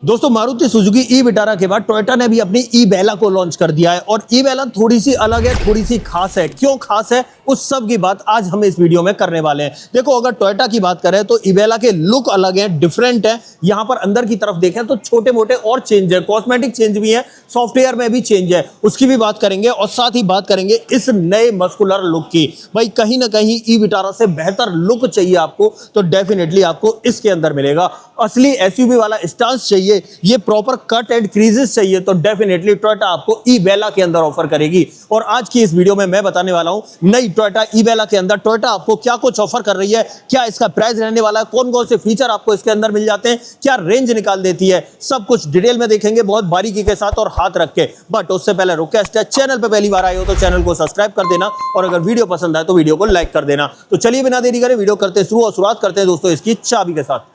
दोस्तों Maruti Suzuki e Vitara के बाद टोयोटा ने भी अपनी ई बेला को लॉन्च कर दिया है और ई बेला थोड़ी सी अलग है, थोड़ी सी खास है। क्यों खास है उस सब की बात आज हम इस वीडियो में करने वाले हैं। देखो अगर टोयोटा की बात करें तो ई बेला के लुक अलग है, डिफरेंट है। यहां पर अंदर की तरफ देखें तो छोटे मोटे और चेंज है, कॉस्मेटिक चेंज भी है, सॉफ्टवेयर में भी चेंज है, उसकी भी बात करेंगे और साथ ही बात करेंगे इस नए मस्कुलर लुक की। भाई कहीं ना कहीं ई विटारा से बेहतर लुक चाहिए आपको तो डेफिनेटली आपको इसके अंदर मिलेगा। असली एसयूवी वाला स्टांस चाहिए, ये प्रॉपर कट एंड क्रीजेस चाहिए तो डेफिनेटली टोयोटा आपको ई बेला के अंदर ऑफर करेगी। और आज की इस वीडियो में मैं बताने वाला हूं नई टोयोटा ई बेला के अंदर टोयोटा आपको क्या कुछ ऑफर कर रही है, क्या इसका प्राइस रहने वाला है, कौन कौन से फीचर आपको इसके अंदर मिल जाते हैं, क्या रेंज निकाल देती है, सब कुछ डिटेल में देखेंगे बहुत बारीकी के साथ और हाथ रख के। बट उससे पहले रिक्वेस्ट है, चैनल पर पहली बार आए हो तो चैनल को सब्सक्राइब कर देना और अगर वीडियो पसंद आए तो वीडियो को लाइक कर देना। तो चलिए बिना देरी करे वीडियो करते शुरू और शुरुआत करते हैं दोस्तों इसकी चाबी के साथ।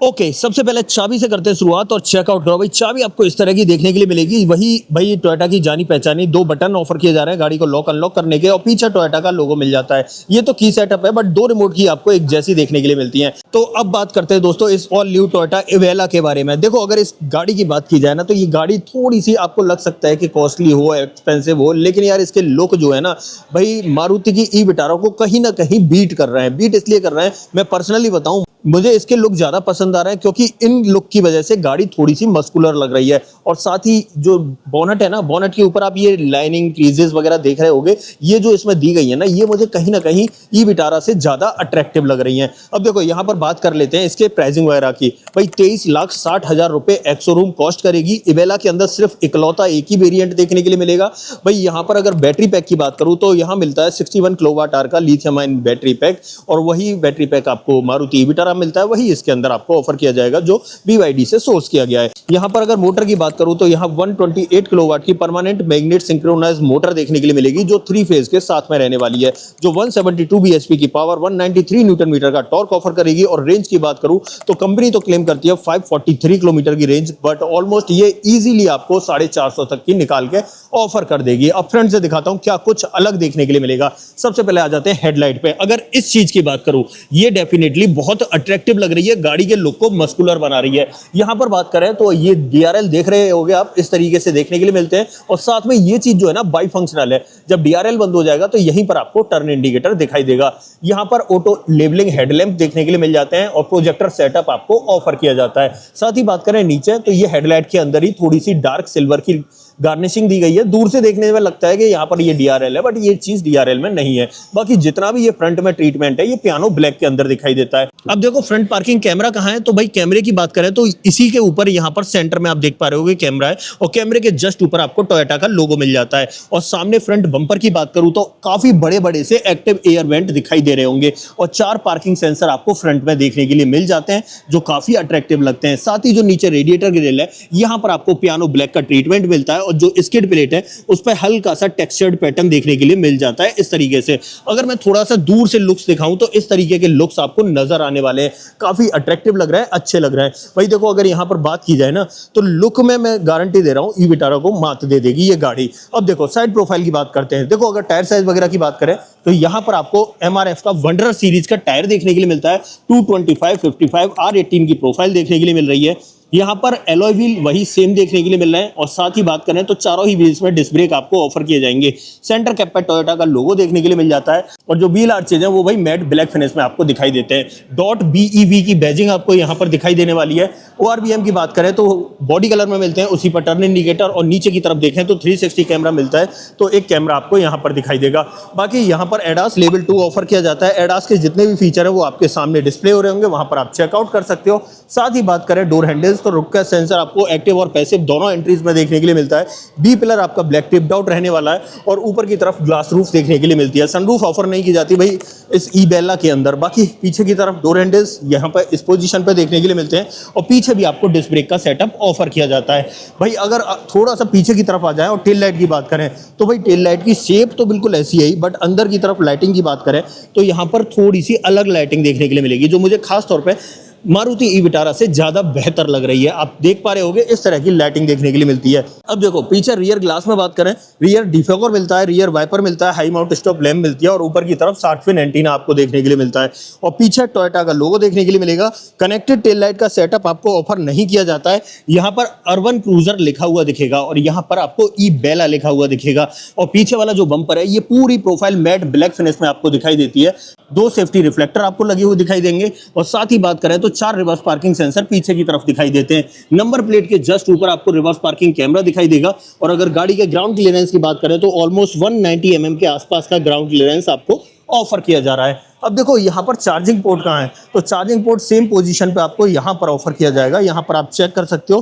ओके, सबसे पहले चाबी से करते हैं शुरुआत और चेकआउट करो। भाई चाबी आपको इस तरह की देखने के लिए मिलेगी। वही भाई टोयोटा की जानी पहचानी दो बटन ऑफर किए जा रहे हैं गाड़ी को लॉक अनलॉक करने के और पीछे टोयोटा का लोगो मिल जाता है। ये तो की सेटअप है बट दो रिमोट की आपको एक जैसी देखने के लिए मिलती है। तो अब बात करते हैं दोस्तों इस ऑल न्यू टोयोटा इवेला के बारे में। देखो अगर इस गाड़ी की बात की जाए ना तो ये गाड़ी थोड़ी सी आपको लग सकता है कि कॉस्टली हो, एक्सपेंसिव हो, लेकिन यार इसके लुक जो है ना भाई मारुति की ई विटारा को कहीं ना कहीं बीट कर रहे हैं। बीट इसलिए कर रहे हैं, मैं पर्सनली बताऊं, मुझे इसके लुक ज्यादा पसंद आ रहा है क्योंकि इन लुक की वजह से गाड़ी थोड़ी सी मस्कुलर लग रही है। और साथ ही जो बोनट है ना, बोनट के ऊपर आप ये लाइनिंग क्रीजेस वगैरह देख रहे होंगे, ये जो इसमें दी गई है ना, ये मुझे कहीं ना कहीं ई विटारा से ज्यादा अट्रैक्टिव लग रही है। अब देखो यहाँ पर बात कर लेते हैं इसके प्राइसिंग वगैरह की। भाई 23,60,000 रुपए एक्स-शोरूम कॉस्ट करेगी। इवेला के अंदर सिर्फ इकलौता एक ही वेरिएंट देखने के लिए मिलेगा। भाई यहाँ पर अगर बैटरी पैक की बात करूँ तो यहाँ मिलता है 61 किलोवाट आवर का लिथियम आयन बैटरी पैक और वही बैटरी पैक आपको मारुति ई विटारा मिलता है, वही इसके अंदर आपको ऑफर किया जाएगा जो BYD से सोर्स किया गया है। यहाँ पर अगर मोटर की बात करूं तो यहाँ 128 किलोवाट की परमानेंट मैग्नेट सिंक्रोनाइज्ड मोटर देखने के लिए मिलेगी जो 3 फेज के साथ में रहने वाली है, जो 172 bhp की पावर 193 न्यूटन मीटर का टॉर्क ऑफर करेगी। और रेंज की बात करूं तो कंपनी तो क्लेम करती है 543 किलोमीटर की रेंज, बट ऑलमोस्ट ये इजीली आपको 450 तक की निकाल के ऑफर कर देगी। अब फ्रंट से दिखाता हूं क्या कुछ अलग देखने के लिए मिलेगा। सबसे पहले आ जाते हैं हेडलाइट पे। अगर इस चीज की बात करूं, ये डेफिनेटली बहुत अट्रैक्टिव लग रही है, गाड़ी के लुक को मस्कुलर बना रही है। यहां पर बात करें तो ये DRL देख रहे होंगे आप, इस तरीके से देखने के लिए मिलते हैं। और साथ में ये चीज जो है ना बाई फंक्शनल है, जब DRL बंद हो जाएगा तो यहीं पर आपको टर्न इंडिकेटर दिखाई देगा। यहां पर ऑटो लेबलिंग हेडलैम्प देखने के लिए मिल जाते हैं और प्रोजेक्टर सेटअप आपको ऑफर किया जाता है। साथ ही बात करें नीचे तो ये हेडलाइट के अंदर ही थोड़ी सी डार्क सिल्वर की गार्निशिंग दी गई है। दूर से देखने में लगता है कि यहाँ पर ये DRL है बट ये चीज DRL में नहीं है। बाकी जितना भी ये फ्रंट में ट्रीटमेंट है ये पियानो ब्लैक के अंदर दिखाई देता है। अब देखो फ्रंट पार्किंग कैमरा कहाँ है, तो भाई कैमरे की बात करें तो इसी के ऊपर यहाँ पर सेंटर में आप देख पा रहे होगे कैमरा है और कैमरे के जस्ट ऊपर आपको टोयोटा का लोगो मिल जाता है। और सामने फ्रंट बम्पर की बात करूं तो काफी बड़े बड़े से एक्टिव एयर वेंट दिखाई दे रहे होंगे और 4 पार्किंग सेंसर आपको फ्रंट में देखने के लिए मिल जाते हैं जो काफी अट्रैक्टिव लगते हैं। साथ ही जो नीचे रेडिएटर ग्रिल है यहाँ पर आपको पियानो ब्लैक का ट्रीटमेंट मिलता है और जो स्किड प्लेट है उस पर हल्का सा टेक्सचर्ड पैटर्न देखने के लिए मिल जाता है इस तरीके से। अगर मैं थोड़ा सा दूर से लुक्स दिखाऊं तो इस तरीके के लुक्स आपको नजर आने वाले हैं, काफी अट्रैक्टिव लग रहा है, अच्छे लग रहे हैं। भाई देखो अगर यहां पर बात की जाए ना तो लुक में मैं गारंटी दे रहा हूं ई विटारा को मात दे देगी ये गाड़ी। अब देखो साइड प्रोफाइल की बात करते हैं। देखो अगर टायर साइज वगैरह की बात करें तो यहां पर आपको MRF का वंडरर सीरीज का टायर देखने के लिए मिलता है। 225/55 R18 की प्रोफाइल देखने के लिए मिल रही है। यहाँ पर एलॉय व्हील वही सेम देखने के लिए मिल रहा है और साथ ही बात करें तो चारों ही व्हील्स में डिस्क ब्रेक आपको ऑफर किए जाएंगे। सेंटर कैप पर टोयोटा का लोगो देखने के लिए मिल जाता है और जो व्हील आर्चेज है वो भाई मैट ब्लैक फिनिश में आपको दिखाई देते हैं। .BEV की बैजिंग आपको यहाँ पर दिखाई देने वाली है। ORVM की बात करें तो बॉडी कलर में मिलते हैं, उसी पर टर्न इंडिकेटर और नीचे की तरफ देखें तो 360 कैमरा मिलता है, तो एक कैमरा आपको यहाँ पर दिखाई देगा। बाकी यहाँ पर एडास लेवल 2 ऑफर किया जाता है। एडास के जितने भी फीचर है वो आपके सामने डिस्प्ले हो रहे होंगे, वहां पर आप चेकआउट कर सकते हो। साथ ही बात करें डोर हैंडल्स तो रुक का सेंसर आपको एक्टिव और पैसिव दोनों एंट्रीज में देखने के लिए मिलता है। बी पिलर आपका ब्लैक टिप्ड आउट रहने वाला है और ऊपर की तरफ ग्लास रूफ देखने के लिए मिलती है। सनरूफ ऑफर नहीं की जाती भाई इस ई बेला के अंदर। बाकी पीछे की तरफ डोर हैंडल्स यहाँ पर इस पोजीशन पर देखने के लिए मिलते हैं और पीछे भी आपको डिस्क ब्रेक का सेटअप ऑफर किया जाता है। भाई अगर थोड़ा सा पीछे की तरफ आ जाए और टेल लाइट की बात करें तो भाई टेल लाइट की शेप तो बिल्कुल ऐसी है, बट अंदर की तरफ लाइटिंग की बात करें तो यहाँ पर थोड़ी सी अलग लाइटिंग देखने के लिए मिलेगी जो मुझे खास तौर पर मारुति ई विटारा से ज्यादा बेहतर लग रही है। आप देख पा रहे होगे इस तरह की लाइटिंग देखने के लिए मिलती है। अब देखो पीछे रियर ग्लास में बात करें, रियर डिफॉगर मिलता है, रियर वाइपर मिलता है, हाई माउंट स्टॉप लैम्प मिलती है और ऊपर की तरफ 60 पिन एंटीना आपको देखने के लिए मिलता है और पीछे टोयोटा का लोगो देखने के लिए मिलेगा। कनेक्टेड टेल लाइट का सेटअप आपको ऑफर नहीं किया जाता है। यहाँ पर अर्बन क्रूजर लिखा हुआ दिखेगा और यहाँ पर आपको ई बेला लिखा हुआ दिखेगा और पीछे वाला जो बम्पर है ये पूरी प्रोफाइल मैट ब्लैक फिनिश में आपको दिखाई देती है। 2 सेफ्टी रिफ्लेक्टर आपको लगे हुए दिखाई देंगे और साथ ही बात करें तो 4 रिवर्स पार्किंग सेंसर पीछे की तरफ दिखाई देते हैं। नंबर प्लेट के जस्ट ऊपर आपको रिवर्स पार्किंग कैमरा दिखाई देगा और अगर गाड़ी के ग्राउंड क्लियरेंस की बात करें तो ऑलमोस्ट 190 mm के आसपास का ग्राउंड क्लियरेंस आपको ऑफर किया जा रहा है। अब देखो यहाँ पर चार्जिंग पोर्ट कहाँ है, तो चार्जिंग पोर्ट सेम पोजीशन पे आपको यहाँ पर ऑफर किया जाएगा। यहाँ पर आप चेक कर सकते हो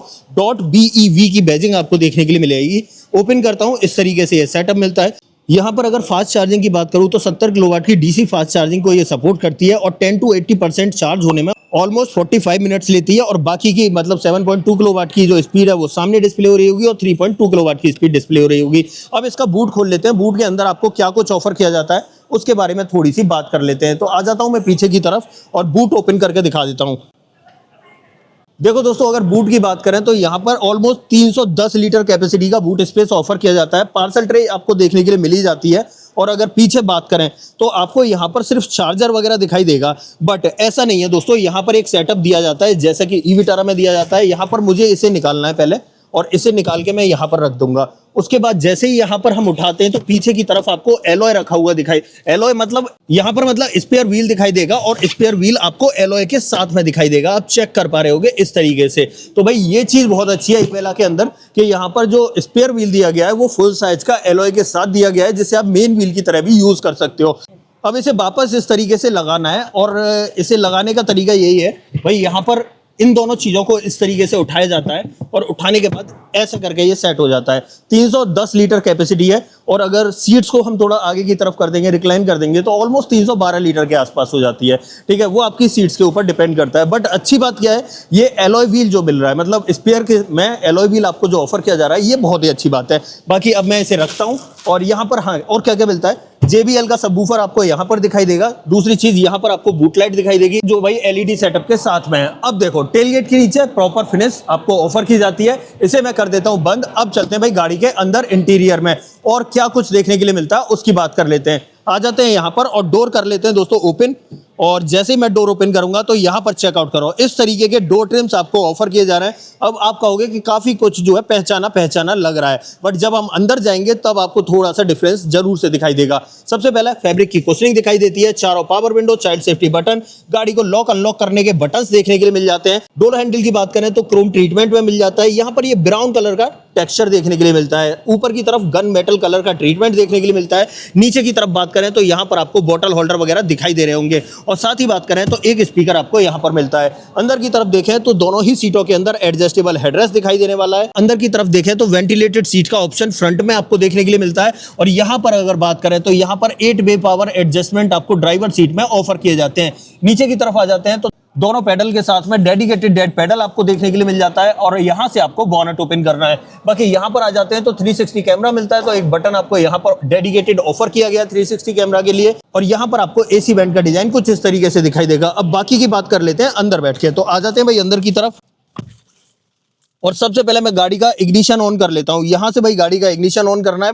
.BEV की बैजिंग आपको देखने के लिए मिलेगी। ओपन करता हूँ, इस तरीके से ये सेटअप मिलता है। यहाँ पर अगर फास्ट चार्जिंग की बात करूँ तो 70 किलोवाट की डीसी फास्ट चार्जिंग को ये सपोर्ट करती है और 10 to 80% चार्ज होने में ऑलमोस्ट 45 मिनट्स लेती है और बाकी की मतलब 7.2 किलोवाट की जो स्पीड है वो सामने डिस्प्ले हो रही होगी और 3.2 किलोवाट की स्पीड डिस्प्ले हो रही होगी। अब इसका बूट खोल लेते हैं, बूट के अंदर आपको क्या कुछ ऑफर किया जाता है उसके बारे में थोड़ी सी बात कर लेते हैं। तो आ जाता हूँ मैं पीछे की तरफ और बूट ओपन करके दिखा देता हूँ। देखो दोस्तों, अगर बूट की बात करें तो यहाँ पर ऑलमोस्ट 310 लीटर कैपेसिटी का बूट स्पेस ऑफर किया जाता है। पार्सल ट्रे आपको देखने के लिए मिल ही जाती है और अगर पीछे बात करें तो आपको यहाँ पर सिर्फ चार्जर वगैरह दिखाई देगा, बट ऐसा नहीं है दोस्तों। यहाँ पर एक सेटअप दिया जाता है जैसा कि ई विटारा में दिया जाता है। यहाँ पर मुझे इसे निकालना है पहले और इसे निकाल के मैं यहाँ पर रख दूंगा। उसके बाद जैसे ही यहाँ पर हम उठाते हैं तो पीछे की तरफ आपको एलॉय रखा हुआ दिखाई, एलॉय मतलब यहाँ पर मतलब स्पेयर व्हील दिखाई देगा और स्पेयर व्हील आपको एलॉय के साथ में दिखाई देगा। आप चेक कर पा रहे होगे इस तरीके से। तो भाई ये चीज बहुत अच्छी है इवेला के अंदर कि यहाँ पर जो स्पेयर व्हील दिया गया है वो फुल साइज का एलॉय के साथ दिया गया है, जिसे आप मेन व्हील की तरह भी यूज कर सकते हो। अब इसे वापस इस तरीके से लगाना है और इसे लगाने का तरीका यही है भाई, यहाँ पर इन दोनों चीजों को इस तरीके से उठाया जाता है और उठाने के बाद ऐसा करके ये सेट हो जाता है। 310 लीटर कैपेसिटी है और अगर सीट्स को हम थोड़ा आगे की तरफ कर देंगे, रिक्लाइन कर देंगे तो ऑलमोस्ट 312 लीटर के आसपास हो जाती है। ठीक है, वो आपकी सीट्स के ऊपर डिपेंड करता है। बट अच्छी बात क्या है, ये एलॉय व्हील जो मिल रहा है मतलब स्पेयर के में एलॉय व्हील आपको जो ऑफर किया जा रहा है ये बहुत ही अच्छी बात है। बाकी अब मैं इसे रखता हूँ और यहाँ पर हाँ और क्या क्या मिलता है, JBL का सबवूफर आपको यहाँ पर दिखाई देगा। दूसरी चीज यहाँ पर आपको बूट लाइट दिखाई देगी जो भाई LED सेटअप के साथ में है। अब देखो टेलगेट के नीचे प्रॉपर फिनिश आपको ऑफर की जाती है। इसे मैं कर देता हूँ बंद। अब चलते हैं भाई गाड़ी के अंदर इंटीरियर में और क्या कुछ देखने के लिए मिलता है उसकी बात कर लेते हैं। आ जाते हैं यहाँ पर और डोर कर लेते हैं दोस्तों ओपन। और जैसे ही मैं डोर ओपन करूंगा तो यहाँ पर चेकआउट करो, इस तरीके के डोर ट्रिम्स आपको ऑफर किए जा रहे हैं। अब आप कहोगे कि काफी कुछ जो है पहचाना पहचाना लग रहा है, बट जब हम अंदर जाएंगे तब आपको थोड़ा सा डिफरेंस जरूर से दिखाई देगा। सबसे पहले फैब्रिक की कुशनिंग दिखाई देती है, चारों power window, child safety button, गाड़ी को लॉक अनलॉक करने के बटन्स देखने के लिए मिल जाते हैं। डोर हैंडल की बात करें तो क्रोम ट्रीटमेंट में मिल जाता है। यहाँ पर ये ब्राउन कलर का टेक्सचर देखने के लिए मिलता है। ऊपर की तरफ गन मेटल कलर का ट्रीटमेंट देखने के लिए मिलता है। नीचे की तरफ बात करें तो यहाँ पर आपको बॉटल होल्डर वगैरह दिखाई दे रहे होंगे और साथ ही बात करें तो एक स्पीकर आपको यहाँ पर मिलता है। अंदर की तरफ देखें तो दोनों ही सीटों के अंदर एडजस्टेबल हेडरेस्ट दिखाई देने वाला है। अंदर की तरफ देखें तो वेंटिलेटेड सीट का ऑप्शन फ्रंट में आपको देखने के लिए मिलता है और यहाँ पर अगर बात करें तो यहाँ पर 8 वे पावर एडजस्टमेंट आपको ड्राइवर सीट में ऑफर किए जाते हैं। नीचे की तरफ आ जाते हैं तो दोनों पेडल के साथ में डेडिकेटेड डेड पेडल आपको देखने के लिए मिल जाता है और यहां से आपको बोनट ओपन करना है। बाकी यहां पर आ जाते हैं तो 360 कैमरा मिलता है, तो एक बटन आपको यहां पर डेडिकेटेड ऑफर किया गया 360 कैमरा के लिए और यहां पर आपको एसी वेंट का डिजाइन कुछ इस तरीके से दिखाई देगा। अब बाकी की बात कर लेते हैं अंदर बैठ के, तो आ जाते हैं भाई अंदर की तरफ और सबसे पहले मैं गाड़ी का इग्निशन ऑन कर लेता हूं। यहां से भाई गाड़ी का इग्निशन ऑन करना है,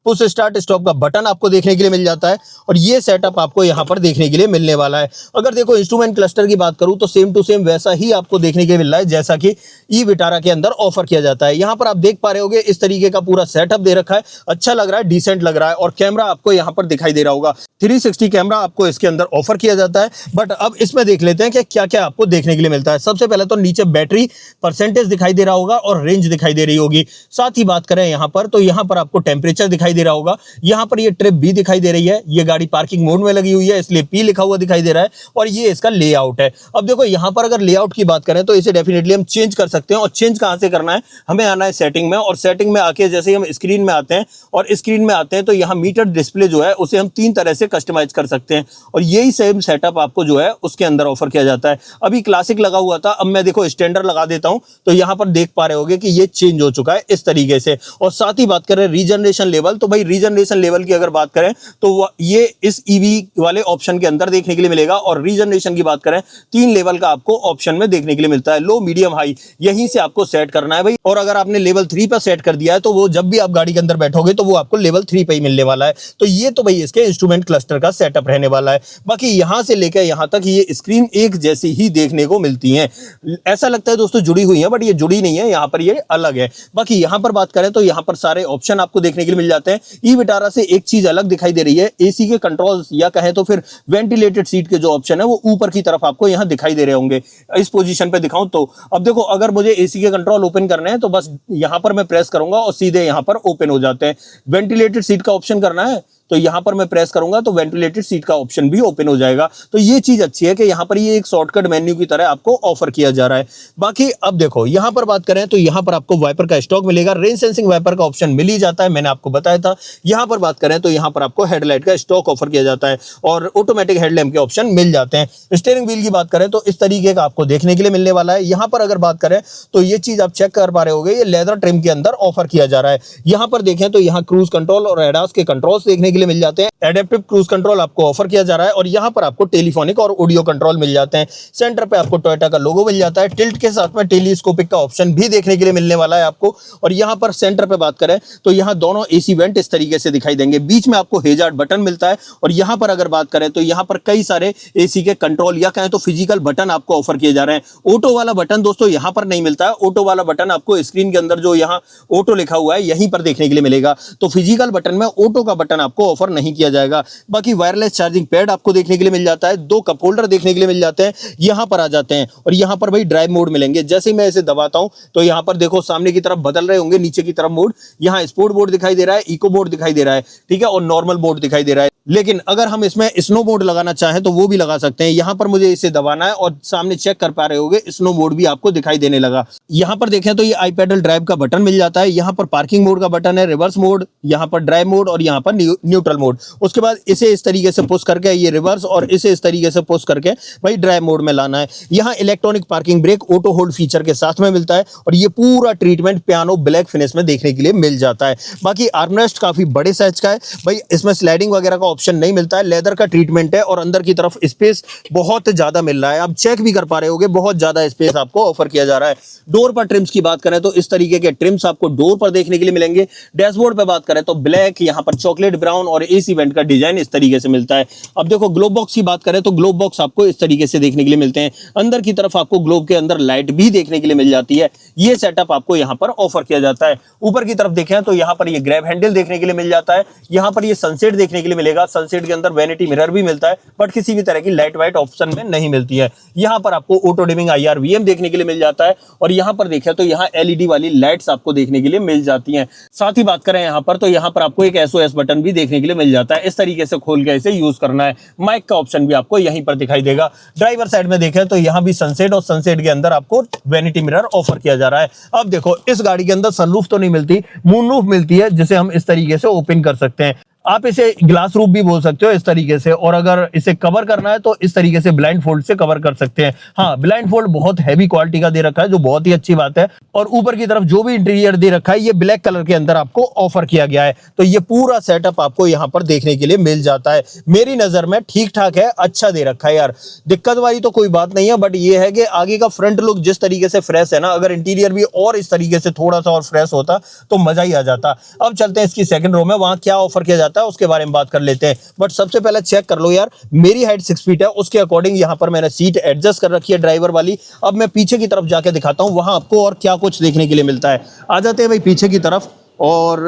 पुश स्टार्ट स्टॉप का बटन आपको देखने के लिए मिल जाता है और ये सेटअप आपको यहाँ पर देखने के लिए मिलने वाला है। अगर देखो इंस्ट्रूमेंट क्लस्टर की बात करूँ तो सेम टू सेम वैसा ही आपको देखने के लिए मिल रहा है जैसा कि ई विटारा के अंदर ऑफर किया जाता है। यहाँ पर आप देख पा रहे होगे इस तरीके का पूरा सेटअप दे रखा है, अच्छा लग रहा है, डिसेंट लग रहा है और कैमरा आपको यहाँ पर दिखाई दे रहा होगा। 360 कैमरा आपको इसके अंदर ऑफर किया जाता है। बट अब इसमें देख लेते हैं कि क्या क्या आपको देखने के लिए मिलता है। सबसे पहले तो नीचे बैटरी परसेंटेज दिखाई दे रहा होगा और रेंज दिखाई दे रही होगी। साथ ही बात करें यहाँ पर तो यहाँ पर आपको टेम्परेचर दिखाई दे रहा होगा। यहाँ पर ये ट्रिप भी दिखाई दे रही है, ये गाड़ी पार्किंग मोड में लगी हुई है इसलिए पी लिखा हुआ दिखाई दे रहा है और ये इसका लेआउट है। अब देखो यहाँ पर अगर लेआउट की बात करें तो इसे डेफिनेटली हम चेंज कर सकते हैं और चेंज कहाँ से करना है, हमें आना है सेटिंग में और सेटिंग में आके जैसे ही हम स्क्रीन में आते हैं और स्क्रीन में आते हैं तो यहाँ मीटर डिस्प्ले जो है उसे हम 3 तरह से कस्टमाइज कर सकते हैं और यही सेम सेटअप आपको जो है उसके अंदर ऑफर किया जाता है। अभी क्लासिक लगा हुआ था, अब मैं देखो स्टैंडर्ड लगा देता हूं तो यहाँ पर देख पा रहे होगे कि ये चेंज हो चुका है इस तरीके से। और साथ ही बात करें रीजनरेशन लेवल तो भाई रीजनरेशन लेवल की अगर बात करें तो ये इस ईवी वाले ऑप्शन के अंदर देखने के लिए मिलेगा। और रीजनरेशन की बात करें 3 लेवल का आपको ऑप्शन में देखने के लिए मिलता है, लो मीडियम हाई, यहीं से आपको सेट करना है भाई। और अगर आपने लेवल 3 पर सेट कर दिया है तो वो जब भी आप गाड़ी के अंदर बैठोगे तो वो आपको लेवल 3 पे ही मिलने वाला है। तो ये तो भाई इसके इंस्ट्रूमेंट क्लस्टर का सेटअप रहने वाला है। बाकी यहां से लेकर यहां तक ये स्क्रीन एक जैसी ही देखने को मिलती है, ऐसा लगता है दोस्तों जुड़ी हुई है, बट ये जुड़ी नहीं है, यहाँ पर ये अलग है। बाकी यहाँ पर बात करें तो यहाँ पर सारे ऑप्शन आपको देखने के लिए मिल जाते हैं। ई विटारा से एक चीज अलग दिखाई दे रही है, एसी के कंट्रोल्स या कहें तो फिर वेंटिलेटेड सीट के जो ऑप्शन है वो ऊपर की तरफ आपको यहाँ दिखाई दे रहे होंगे। इस पोजीशन पे दिखाऊं तो अब देखो, अगर मुझे एसी के कंट्रोल ओपन करने हैं तो बस यहाँ पर मैं प्रेस करूंगा और सीधे यहाँ पर ओपन हो जाते हैं। वेंटिलेटेड सीट का ऑप्शन करना है तो यहां पर मैं प्रेस करूंगा तो वेंटिलेटेड सीट का ऑप्शन भी ओपन हो जाएगा। तो ये चीज अच्छी है कि यहां पर ये एक शॉर्टकट मेन्यू की तरह आपको ऑफर किया जा रहा है। बाकी अब देखो यहां पर बात करें तो यहां पर आपको वाइपर का स्टॉक मिलेगा, रेन सेंसिंग वाइपर का ऑप्शन मिल ही जाता है, मैंने आपको बताया था। यहां पर बात करें तो यहां पर आपको हेडलाइट का स्टॉक ऑफर किया जाता है और ऑटोमेटिक हेडलैम्प के ऑप्शन मिल जाते हैं। स्टीयरिंग व्हील की बात करें तो इस तरीके का आपको देखने के लिए मिलने वाला है। यहां पर अगर बात करें तो ये चीज आप चेक कर पा रहे होंगे, ये लेदर ट्रिम के अंदर ऑफर किया जा रहा है। यहां पर देखें तो यहां क्रूज कंट्रोल और एडास के कंट्रोल्स देखने के लिए मिल जाते हैं। एडेप्टिव क्रूज कंट्रोल आपको ऑफर किया जा रहा है और यहां पर आपको टेलीफोनिक और ऑडियो कंट्रोल मिल जाते हैं। सेंटर पे आपको टोयोटा का लोगो मिल जाता है, टिल्ट के साथ में टेलीस्कोपिक का ऑप्शन भी देखने के लिए मिलने वाला है आपको। और यहां पर सेंटर पे बात करें तो यहां दोनों एसी वेंट इस तरीके से दिखाई देंगे, बीच में आपको हेजार्ड बटन मिलता है। और यहां पर अगर बात करें तो यहां पर कई सारे एसी के कंट्रोल या कहें तो फिजिकल बटन आपको ऑफर किए जा रहे हैं। ऑटो वाला बटन दोस्तों यहां पर नहीं मिलता है, ऑटो वाला बटन आपको स्क्रीन के अंदर जो यहां ऑटो लिखा हुआ है यहीं पर देखने के लिए मिलेगा। तो फिजिकल बटन में ऑटो का बटन आपको ऑफर नहीं किया जाएगा। बाकी वायरलेस चार्जिंग पैड आपको देखने के लिए मिल जाता है, 2 कप होल्डर देखने के लिए मिल जाते हैं, यहां पर आ जाते हैं। और यहां पर भाई ड्राइव मोड मिलेंगे, जैसे ही मैं इसे दबाता हूं तो यहां पर देखो सामने की तरफ बदल रहे होंगे, नीचे की तरफ मोड, यहां स्पोर्ट मोड दिखाई दे रहा है, इको मोड दिखाई दे रहा है, ठीक है, और नॉर्मल मोड दिखाई दे रहा है। लेकिन अगर हम इसमें स्नो मोड लगाना चाहें तो वो भी लगा सकते हैं। यहां पर मुझे इसे दबाना है और सामने चेक कर पा रहे होंगे स्नो मोड भी आपको दिखाई देने लगा। यहां पर देखें तो ये आई पैडल ड्राइव का बटन मिल जाता है, यहां पर पार्किंग मोड का बटन है, रिवर्स मोड, यहां पर ड्राइव मोड और यहां पर न्यूट्रल मोड। उसके बाद इसे इस तरीके से पुश करके ये रिवर्स और इसे इस तरीके से पुश करके भाई ड्राइव मोड में लाना है। यहां electronic parking brake auto hold feature के साथ में मिलता है और ये पूरा ट्रीटमेंट पियानो ब्लैक फिनिश में देखने के लिए मिल जाता है। बाकी आर्मरेस्ट काफी बड़े साइज का है भाई, इसमें स्लाइडिंग वगैरह का ऑप्शन नहीं मिलता है, लेदर का ट्रीटमेंट है और अंदर की तरफ स्पेस बहुत ज्यादा मिल रहा है। आप चेक भी कर पा रहे होंगे, बहुत ज्यादा स्पेस आपको ऑफर किया जा रहा है। डोर पर ट्रिम्स की बात करें तो इस तरीके के ट्रिम्स आपको डोर पर देखने के लिए मिलेंगे। डैशबोर्ड पर बात करें तो ब्लैक, यहां पर चॉकलेट ब्राउन और एसी वेंट का डिजाइन इस तरीके से मिलता है। अब देखो ग्लोब बॉक्स की बात करें तो ग्लोब बॉक्स आपको इस तरीके से देखने के लिए मिलते हैं। अंदर की तरफ आपको ग्लोब के अंदर लाइट भी देखने के लिए मिल जाती है। ये सेटअप आपको यहां पर ऑफर किया जाता है। ऊपर की तरफ देखें तो यहां पर ये ग्रैब हैंडल देखने के लिए मिल जाता है। यहां पर ये सनसेट देखने के लिए मिलेगा, सनसेट के अंदर वैनिटी मिरर भी मिलता है, बट किसी भी तरह की लाइट वाइट ऑप्शन में नहीं मिलती है। यहां पर आपको ऑटो डिमिंग IR VM देखने के लिए मिल जाता है और यहां पर देखें तो यहां LED वाली लाइट्स आपको देखने के लिए मिल जाती हैं। साथ ही बात करें यहां पर तो यहां पर आपको एक SOS बटन भी देखने के लिए मिल जाता है। इस तरीके से खोल के इसे यूज करना है। माइक का ऑप्शन भी आपको यहीं पर दिखाई देगा। ड्राइवर साइड में देखें तो यहां भी सनसेट और सनसेट के अंदर आपको वैनिटी मिरर ऑफर किया जा रहा है। अब देखो इस गाड़ी के अंदर सनरूफ तो नहीं मिलती, मूनरूफ मिलती है, जिसे हम इस तरीके से ओपन कर सकते हैं। आप इसे ग्लास रूफ भी बोल सकते हो इस तरीके से, और अगर इसे कवर करना है तो इस तरीके से ब्लाइंड फोल्ड से कवर कर सकते हैं। हाँ, ब्लाइंड फोल्ड बहुत हैवी क्वालिटी का दे रखा है, जो बहुत ही अच्छी बात है। और ऊपर की तरफ जो भी इंटीरियर दे रखा है ये ब्लैक कलर के अंदर आपको ऑफर किया गया है। तो ये पूरा सेटअप आपको यहाँ पर देखने के लिए मिल जाता है। मेरी नजर में ठीक ठाक है, अच्छा दे रखा है यार, दिक्कत वाली तो कोई बात नहीं है। बट ये है कि आगे का फ्रंट लुक जिस तरीके से फ्रेश है ना, अगर इंटीरियर भी और इस तरीके से थोड़ा सा और फ्रेश होता तो मजा ही आ जाता। अब चलते हैं इसकी सेकंड रो में, वहां क्या ऑफर किया जाता है उसके बारे में बात कर लेते हैं। बट सबसे पहले चेक कर लो यार, मेरी हाइट 6 फीट है, उसके अकॉर्डिंग यहां पर मैंने सीट एडजस्ट कर रखी है ड्राइवर वाली। अब मैं पीछे की तरफ जाके दिखाता हूं वहां आपको और क्या कुछ देखने के लिए मिलता है। आ जाते हैं भाई पीछे की तरफ और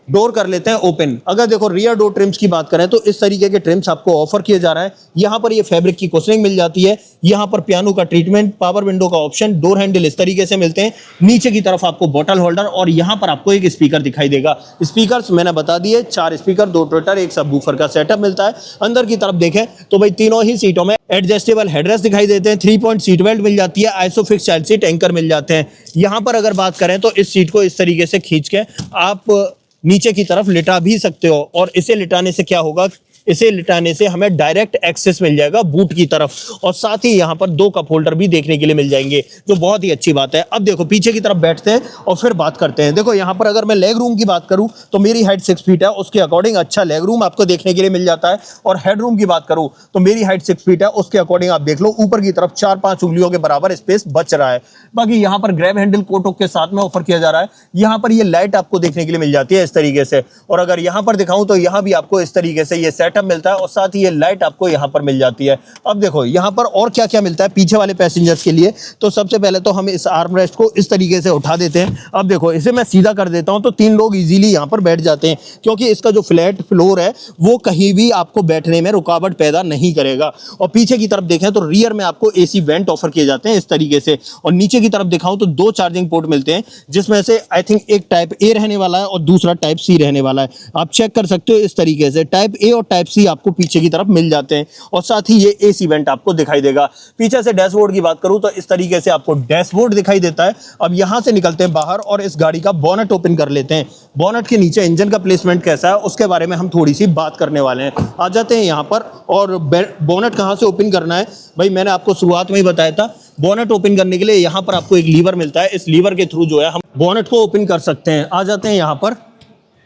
डोर कर लेते हैं ओपन। अगर देखो रियर डोर ट्रिम्स की बात करें तो इस तरीके के ट्रिम्स आपको ऑफर किए जा रहा है। यहां पर ये फैब्रिक की कुशनिंग मिल जाती है, यहां पर पियानो का ट्रीटमेंट, पावर विंडो का ऑप्शन, डोर हैंडल इस तरीके से मिलते हैं। नीचे की तरफ आपको बॉटल होल्डर और यहां पर आपको एक स्पीकर दिखाई देगा। स्पीकर्स मैंने बता दिए, 4 स्पीकर, 2 ट्विटर, एक सबवूफर का सेटअप मिलता है। अंदर की तरफ देखें तो भाई तीनों ही सीटों में एडजस्टेबल हेडरेस्ट दिखाई देते हैं, 3 पॉइंट सीट बेल्ट मिल जाती है, आइसोफिक्स चाइल्ड सीट एंकर मिल जाते हैं। यहां पर अगर बात करें तो इस सीट को इस तरीके से खींच के आप नीचे की तरफ लिटा भी सकते हो, और इसे लिटाने से क्या होगा, इसे लिटाने से हमें डायरेक्ट एक्सेस मिल जाएगा बूट की तरफ और साथ ही यहाँ पर 2 कप होल्डर भी देखने के लिए मिल जाएंगे, जो बहुत ही अच्छी बात है। अब देखो पीछे की तरफ बैठते हैं और फिर बात करते हैं। देखो यहाँ पर अगर मैं लेग रूम की बात करूँ तो मेरी हाइट 6 फीट है, उसके अकॉर्डिंग अच्छा लेग रूम आपको देखने के लिए मिल जाता है। और हेड रूम की बात करूँ तो मेरी हाइट 6 फीट है, उसके अकॉर्डिंग आप देख लो ऊपर की तरफ 4-5 उंगलियों के बराबर स्पेस बच रहा है। बाकी यहाँ पर ग्रैब हैंडल कोटोक के साथ में ऑफर किया जा रहा है। यहाँ पर ये लाइट आपको देखने के लिए मिल जाती है इस तरीके से, और अगर यहाँ पर दिखाऊं तो यहाँ भी आपको इस तरीके से ये सेटअप मिलता है और साथ ही ये लाइट आपको यहाँ पर मिल जाती है। अब देखो यहाँ पर और क्या क्या मिलता है पीछे वाले पैसेंजर्स के लिए। तो सबसे पहले तो हम इस आर्म रेस्ट को इस तरीके से उठा देते हैं। अब देखो इसे मैं सीधा कर देता हूं तो 3 लोग इजीली यहाँ पर बैठ जाते हैं, क्योंकि इसका जो फ्लैट फ्लोर है वो कहीं भी आपको बैठने में रुकावट पैदा नहीं करेगा। और पीछे की तरफ देखें तो रियर में आपको एसी वेंट ऑफर किए जाते हैं इस तरीके से। और नीचे की तरफ दिखाऊं तो 2 चार्जिंग पोर्ट मिलते हैं, जिसमें से आई थिंक एक टाइप ए रहने वाला है और दूसरा टाइप सी रहने वाला है। आप चेक कर सकते हो इस तरीके से टाइप ए और टाइप सी आपको पीछे की तरफ मिल जाते हैं। और साथ ही ये एसी वेंट आपको दिखाई देगा। पीछे से डैशबोर्ड की बात करूं तो इस तरीके से आपको डैशबोर्ड दिखाई देता है। अब यहां से निकलते हैं बाहर और इस गाड़ी का बोनट ओपन कर लेते हैं। बोनट के नीचे इंजन का प्लेसमेंट कैसा है उसके बारे में हम थोड़ी सी बात करने वाले हैं। आ जाते हैं यहां पर। और बोनट कहां से ओपन करना है भाई, मैंने आपको शुरुआत में ही बताया था। बोनट ओपन करने के लिए यहां पर आपको एक लीवर मिलता है, इस लीवर के थ्रू जो है हम बोनट को ओपन कर सकते हैं। आ जाते हैं यहां पर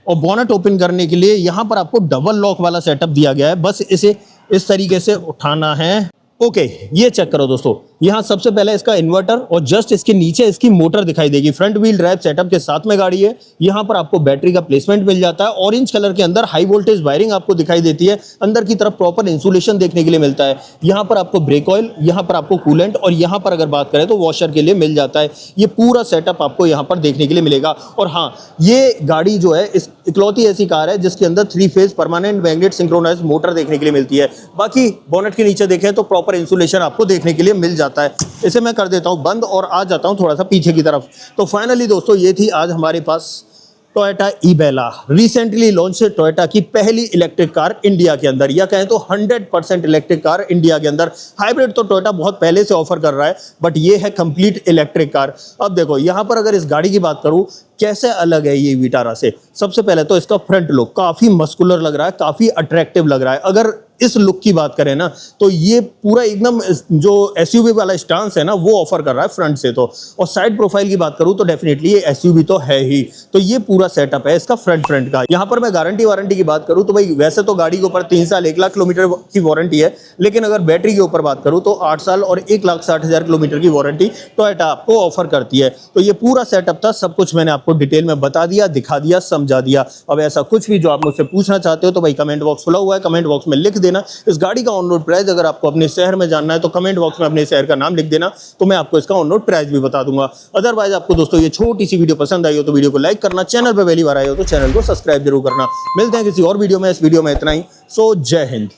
और बोनट ओपन करने के लिए यहां पर आपको डबल लॉक वाला सेटअप दिया गया है। बस इसे इस तरीके से उठाना है। ओके, ये चेक करो दोस्तों, यहाँ सबसे पहले इसका इन्वर्टर और जस्ट इसके नीचे इसकी मोटर दिखाई देगी। फ्रंट व्हील ड्राइव सेटअप के साथ में गाड़ी है। यहाँ पर आपको बैटरी का प्लेसमेंट मिल जाता है। ऑरेंज कलर के अंदर हाई वोल्टेज वायरिंग आपको दिखाई देती है। अंदर की तरफ प्रॉपर इंसुलेशन देखने के लिए मिलता है। यहाँ पर आपको ब्रेक ऑयल, यहाँ पर आपको कूलेंट और यहाँ पर अगर बात करें तो वॉशर के लिए मिल जाता है। ये पूरा सेटअप आपको यहाँ पर देखने के लिए मिलेगा। और हाँ, ये गाड़ी जो है इस इकलौती ऐसी कार है जिसके अंदर 3 phase permanent magnet synchronized motor देखने के लिए मिलती है। बाकी बोनट के नीचे देखें तो प्रॉपर इंसुलेशन आपको देखने के लिए मिल जाता है। इसे मैं कर देता हूं बंद और आ जाता हूं थोड़ा सा पीछे की तरफ। तो फाइनली दोस्तों ये थी आज हमारे पास टोयोटा ई-बेला, रिसेंटली लॉन्च है टोयोटा की पहली इलेक्ट्रिक कार इंडिया के अंदर, या कहें तो 100% इलेक्ट्रिक कार इंडिया के अंदर। हाइब्रिड तो टोयोटा बहुत पहले से ऑफर कर रहा है, बट ये है कंप्लीट इलेक्ट्रिक कार। अब देखो यहाँ पर अगर इस गाड़ी की बात करूँ कैसे अलग है ये विटारा से। सबसे पहले तो इसका फ्रंट लुक काफी मस्कुलर लग रहा है, काफी अट्रैक्टिव लग रहा है। अगर इस लुक की बात करें ना तो ये पूरा एकदम जो एसयूवी वाला स्टांस है ना वो ऑफर कर रहा है फ्रंट से तो। और साइड प्रोफाइल की बात करूं तो डेफिनेटली ये एसयूवी तो है ही। तो ये पूरा सेटअप है इसका फ्रंट का। यहाँ पर मैं गारंटी वारंटी की बात करूं तो भाई वैसे तो गाड़ी के ऊपर 3 साल 1 लाख किलोमीटर की वारंटी है, लेकिन अगर बैटरी के ऊपर बात करूं तो 8 साल और 1,60,000 किलोमीटर की वारंटी टोयोटा आपको ऑफर करती है। तो ये पूरा सेटअप था, सब कुछ मैंने आपको डिटेल में बता दिया, दिखा दिया, समझा दिया। अब ऐसा कुछ भी जो आप मुझसे पूछना चाहते हो तो भाई कमेंट बॉक्स खुला हुआ है, कमेंट बॉक्स में लिख देना। इस गाड़ी का ऑन रोड प्राइस अगर आपको अपने शहर में जानना है तो कमेंट बॉक्स में अपने शहर का नाम लिख देना, तो मैं आपको इसका ऑन रोड प्राइस भी बता दूंगा। अदरवाइज आपको दोस्तों ये छोटी सी वीडियो पसंद आई हो तो वीडियो को लाइक करना, चैनल पर पहली बार आए हो तो चैनल को सब्सक्राइब जरूर करना। मिलते हैं किसी और वीडियो में, इस वीडियो में इतना ही। सो जय हिंद।